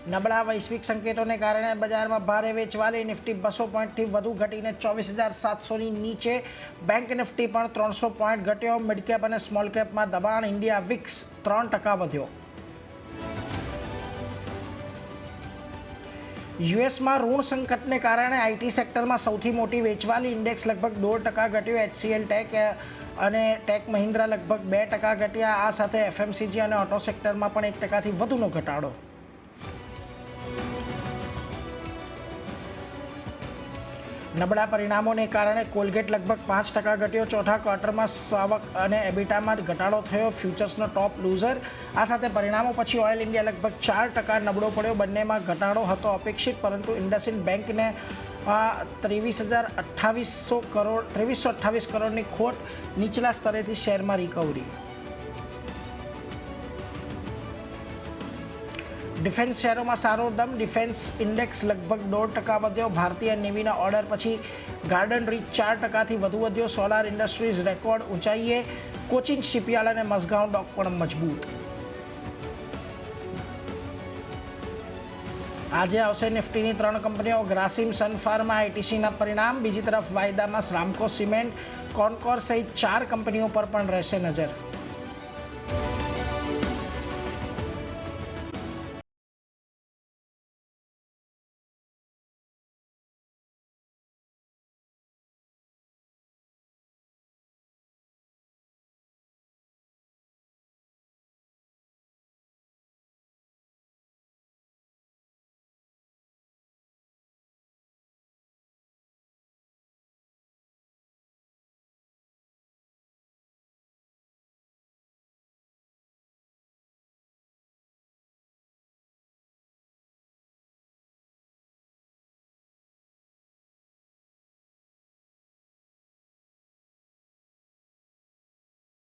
નબળા વૈશ્વિક સંકેતોને કારણે બજારમાં ભારે વેચવાલી. નિફ્ટી 200 પોઈન્ટથી વધુ ઘટીને 24,700ની નીચે. બેંક નિફ્ટી પણ 300 પોઈન્ટ ઘટ્યો. મિડ કેપ અને સ્મોલ કેપમાં દબાણ. ઇન્ડિયા વિક્સ 3% વધ્યો. યુએસમાં ઋણ સંકટને કારણે આઈટી સેક્ટરમાં સૌથી મોટી વેચવાલી. ઇન્ડેક્સ લગભગ 2% ઘટ્યો. એચસીએલ ટેક અને ટેક મહિન્દ્રા લગભગ 2% ઘટ્યા. આ સાથે એફએમસીજી અને ઓટો સેક્ટરમાં પણ 1%થી વધુનો ઘટાડો. નબળા પરિણામોને કારણે કોલગેટ લગભગ 5% ઘટ્યો. ચોથા ક્વાર્ટરમાં આવક અને એબિટામાં ઘટાડો થયો. ફ્યુચર્સનો ટોપ લૂઝર. આ સાથે પરિણામો પછી ઓઇલ ઇન્ડિયા લગભગ 4% નબળો પડ્યો. બંનેમાં ઘટાડો હતો અપેક્ષિત, પરંતુ ઇન્ડસઇન્ડ બેંકને 2328 કરોડની ખોટ. નીચલા સ્તરેથી શેરમાં રિકવરી. ડિફેન્સ શેરોમાં સારો દમ. ડિફેન્સ ઇન્ડેક્સ લગભગ 1.5% વધ્યો. ભારતીય નેવીના ઓર્ડર પછી ગાર્ડન રીચ 4%થી વધુ વધ્યો. સોલાર ઇન્ડસ્ટ્રીઝ રેકોર્ડ ઊંચાઈએ. કોચિન શિપયાર્ડ અને મઝગાંવ ડોક પણ મજબૂત. આજે આવશે નિફ્ટીની 3 કંપનીઓ. ગ્રાસિમ, સન ફાર્મા, આઈટીસીના પરિણામ. બીજી તરફ વાયદામાં રામકો સિમેન્ટ, કોનકોર સહિત 4 કંપનીઓ પર પણ રહેશે નજર.